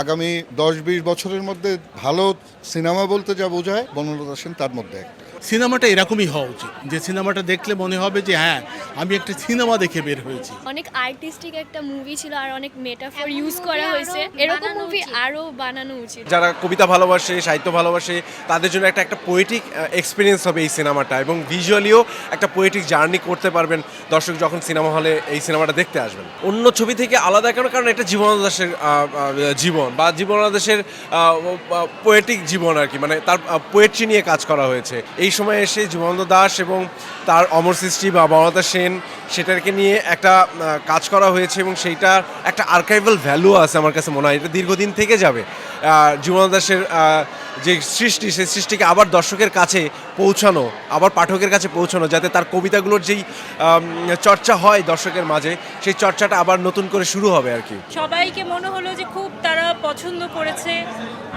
আগামী 10-20 বছরের মধ্যে ভালো সিনেমা বলতে যা বোঝায় বনলতা সেন তার মধ্যে একটা। সিনেমাটা এরকমই হওয়া উচিত, যে সিনেমাটা দেখলে মনে হবে যে হ্যাঁ, আমি একটা সিনেমা দেখে বের হয়েছি। অনেক আর্টিস্টিক একটা মুভি ছিল আর অনেক মেটাফর ইউজ করা হয়েছে। এরকম মুভি আরো বানানো উচিত। যারা কবিতা ভালোবাসে, সাহিত্য ভালোবাসে, তাদের জন্য একটা পোয়েটিক এক্সপিরিয়েন্স হবে এই সিনেমাটা, এবং ভিজুয়ালিও একটা পোয়েটিক জার্নি করতে পারবেন দর্শক যখন সিনেমা হলে এই সিনেমাটা দেখতে আসবেন। অন্য ছবি থেকে আলাদা কেন? কারণ এটা জীবনানন্দ দাশের জীবন, বা জীবনানন্দ দাশের পোয়েটিক জীবন আর কি, মানে তার পোয়েট্রি নিয়ে কাজ করা হয়েছে। এই সময় এসে জীবনানন্দ দাশ এবং তার অমর সৃষ্টি বা বনলতা সেন, সেটাকে নিয়ে একটা কাজ করা হয়েছে, এবং সেইটার একটা আর্কাইভাল ভ্যালু আছে আমার কাছে মনে হয়। এটা দীর্ঘদিন থেকে যাবে। জীবনানন্দ দাশের যে সৃষ্টি, সেই সৃষ্টিকে আবার দর্শকের কাছে পৌঁছানো, আবার পাঠকের কাছে পৌঁছানো, যাতে তার কবিতাগুলোর যেই চর্চা হয় দর্শকের মাঝে, সেই চর্চাটা আবার নতুন করে শুরু হবে আর কি। সবাইকে মনে হলো যে খুব তারা পছন্দ করেছে,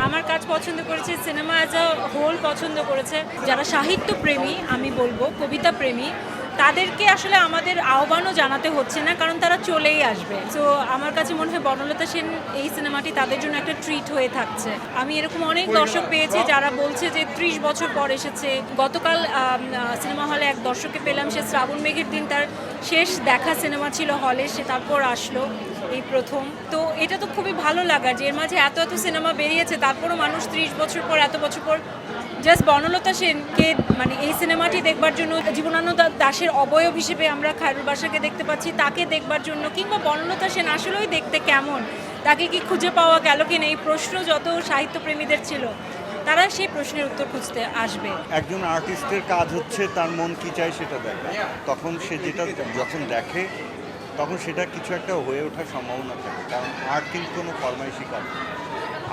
আমার কাজ পছন্দ করেছে, সিনেমা অ্যাজ আ হোল পছন্দ করেছে। যারা সাহিত্য প্রেমী, আমি বলবো কবিতা প্রেমী, তাদেরকে আসলে আমাদের আহ্বানও জানাতে হচ্ছে না, কারণ তারা চলেই আসবে। তো আমার কাছে মনে হয় বনলতা সেন এই সিনেমাটি তাদের জন্য একটা ট্রিট হয়ে থাকছে। আমি এরকম অনেক দর্শক পেয়েছি যারা বলছে যে 30 বছর পর এসেছে। গতকাল সিনেমা হলে এক দর্শককে পেলাম, সে শ্রাবণ মেঘের দিন তার শেষ দেখা সিনেমা ছিল হলে, সে তারপর আসলো এই প্রথম। তো এটা তো খুবই ভালো লাগার যে এর মাঝে এত এত সিনেমা বেরিয়েছে, তারপরও মানুষ 30 বছর পর, এত বছর পর জাস্ট বনলতা সেনকে, মানে এই সিনেমাটি দেখবার জন্য, জীবনানন্দ দাশের অবয়ব হিসেবে আমরা খায়রুল বাসাকে দেখতে পাচ্ছি, তাকে দেখবার জন্য, কিংবা বনলতা সেন আসলেই দেখতে কেমন, তাকে কি খুঁজে পাওয়া গেল কিনা, এই প্রশ্ন যত সাহিত্যপ্রেমীদের ছিল, তারা সেই প্রশ্নের উত্তর খুঁজতে আসবে। একজন আর্টিস্টের কাজ হচ্ছে তার মন কি চায় সেটা দেখা, তখন সে যেটা যখন দেখে তখন সেটা কিছু একটা হয়ে ওঠার সম্ভাবনা থাকে। কারণ আর্ট কিন্তু কোনো ফরমাইশি কাজ না।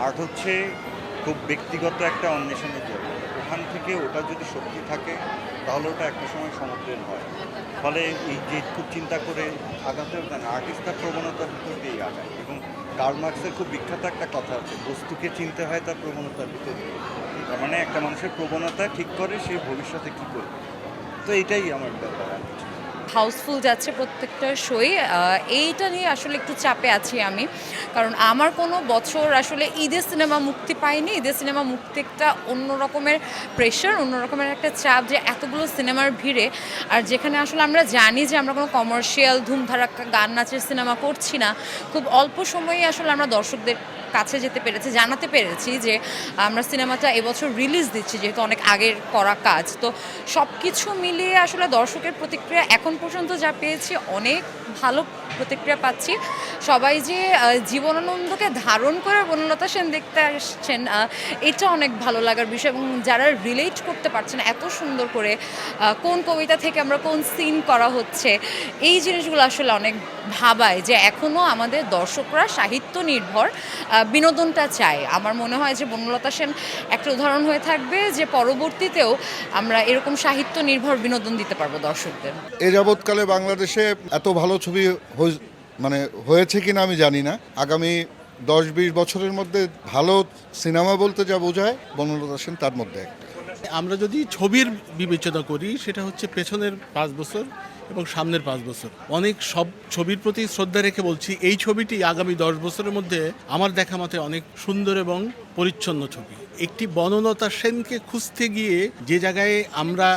আর্ট হচ্ছে খুব ব্যক্তিগত একটা অন্বেষণের জন্য, ওখান থেকে ওটা যদি শক্তি থাকে তাহলে ওটা একটা সময় সমুদ্রের হয়। ফলে এই যে খুব চিন্তা করে আগাতেও কেন, আর্টিস্টটা প্রবণতার ভিতর দিয়েই আগায়। এবং কার্ল মার্কসের খুব বিখ্যাত একটা কথা আছে, বস্তুকে চিনতে হয় তার প্রবণতার ভিতর দিয়ে। তার মানে একটা মানুষের প্রবণতা ঠিক করে সে ভবিষ্যতে কী করবে। তো এইটাই আমার ব্যাপার আর কিছু। হাউসফুল যাচ্ছে প্রত্যেকটা শোই। এইটা নিয়ে আসলে একটু চাপে আছি আমি, কারণ আমার কোনো বছর আসলে ঈদের সিনেমা মুক্তি পায়নি। ঈদের সিনেমা মুক্তি একটা অন্য রকমের প্রেশার, অন্য রকমের একটা চাপ, যে এতগুলো সিনেমার ভিড়ে, আর যেখানে আসলে আমরা জানি যে আমরা কোনো কমার্শিয়াল ধুমধারাক্কা গান নাচের সিনেমা করছি না। খুব অল্প সময়ে আসলে আমরা দর্শকদের কাছে যেতে পেরেছি, জানাতে পেরেছি যে আমরা সিনেমাটা এবছর রিলিজ দিচ্ছি, যেহেতু অনেক আগের করা কাজ। তো সব কিছু মিলিয়ে আসলে দর্শকের প্রতিক্রিয়া এখন পর্যন্ত যা পেয়েছি, অনেক ভালো প্রতিক্রিয়া পাচ্ছি। সবাই যে জীবনানন্দকে ধারণ করে বনলতা সেন দেখতে আসছেন, এটা অনেক ভালো লাগার বিষয়। এবং যারা রিলেট করতে পারছেন এত সুন্দর করে কোন কবিতা থেকে আমরা কোন সিন করা হচ্ছে, এই জিনিসগুলো আসলে অনেক ভাবায় যে এখনও আমাদের দর্শকরা সাহিত্য নির্ভর বিনোদনটা চায়। আমার মনে হয় যে বনলতা সেন একটা উদাহরণ হয়ে থাকবে, যে পরবর্তীতেও আমরা এরকম সাহিত্য নির্ভর বিনোদন দিতে পারবো দর্শকদের। এ যাবৎকালে বাংলাদেশে এত ভালো ছবি মানে হয়েছে কিনা আমি জানি না। আগামী 10-20 বছরের মধ্যে ভালো সিনেমা বলতে যা বোঝায় বনলতা সেন তার মধ্যে একটা। আমরা যদি ছবির বিবেচনা করি, সেটা হচ্ছে পেছনের 5 বছর এবং সামনের 5 বছর। অনেক সব ছবির প্রতি শ্রদ্ধা রেখে বলছি, এই ছবিটি আগামী 10 বছরের মধ্যে আমার দেখা মতে অনেক সুন্দর এবং পরিচ্ছন্ন ছবি। একটি বনলতা সেনকে খুঁজতে গিয়ে যে জায়গায় আমরা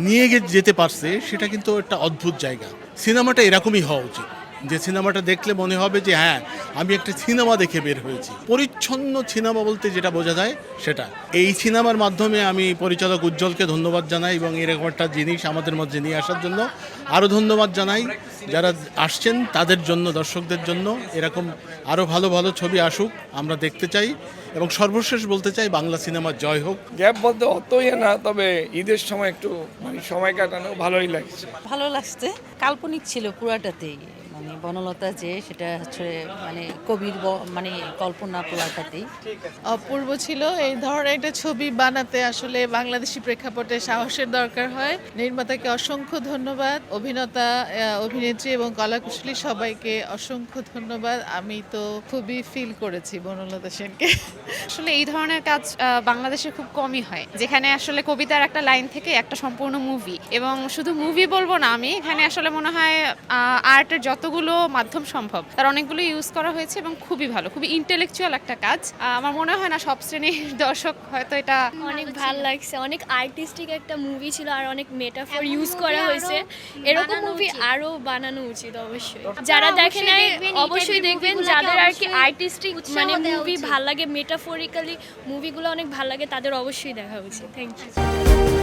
নিয়ে যেতে পারছে, সেটা কিন্তু একটা অদ্ভুত জায়গা। সিনেমাটা এরকমই হওয়া উচিত, যে সিনেমাটা দেখলে মনে হবে যে হ্যাঁ, আমি একটা সিনেমা দেখে বের হয়েছি। পরিচ্ছন্ন সিনেমা বলতে যেটা বোঝা যায় সেটা। এই সিনেমার মাধ্যমে আমি পরিচালক উজ্জ্বলকে ধন্যবাদ জানাই, এবং এরকম একটা জিনিস আমাদের মধ্যে নিয়ে আসার জন্য আরও ধন্যবাদ জানাই যারা আসছেন তাদের জন্য, দর্শকদের জন্য। এরকম আরও ভালো ভালো ছবি আসুক, আমরা দেখতে চাই। এবং সর্বশেষ বলতে চাই, বাংলা সিনেমার জয় হোক। গ্যাপ বলতে অতই না, তবে ঈদের সময় একটু মানে সময় কাটানো ভালোই লাগছে। ভালো লাগছে, কাল্পনিক ছিল পুরাটাতেই। মানে বনলতা যে সেটা হচ্ছে মানে কবির মানে কল্পনা পুরাটাতেই অপূর্ব ছিল। এই ধরনের একটা ছবি বানাতে আসলে বাংলাদেশি প্রেক্ষাপটে সাহসের দরকার হয়। নির্মাতাকে অসংখ্য ধন্যবাদ, অভিনেতা, অভিনেত্রী এবং কলাকুশলী সবাইকে অসংখ্য ধন্যবাদ। আমি তো খুবই ফিল করেছি বনলতা সেনকে। আসলে এই ধরনের কাজ বাংলাদেশে খুব কমই হয়, যেখানে আসলে কবিতার একটা লাইন থেকে একটা সম্পূর্ণ মুভি, এবং শুধু মুভি বলবো না আমি, এখানে আসলে মনে হয় আর্টের যতগুলো অনেকগুলো মাধ্যম সম্ভব, তার অনেকগুলো ইউজ করা হয়েছে এবং খুবই ভালো, খুবই ইন্টেলেকচুয়াল একটা কাজ। আমার মনে হয় না সব শ্রেণীর দর্শক হয়তো এটা অনেক ভালো লাগছে, অনেক আর্টিস্টিক একটা মুভি ছিল আর অনেক মেটাফর ইউজ করা হয়েছে। এরকম মুভি আরো বানানো উচিত অবশ্যই। যারা দেখে নাই অবশ্যই দেখবেন, যাদের আর কি আর্টিস্টিক মানে মুভি ভাল লাগে, মেটাফরিক্যালি মুভিগুলো অনেক ভাল লাগে, তাদের অবশ্যই দেখা উচিত। Thank you.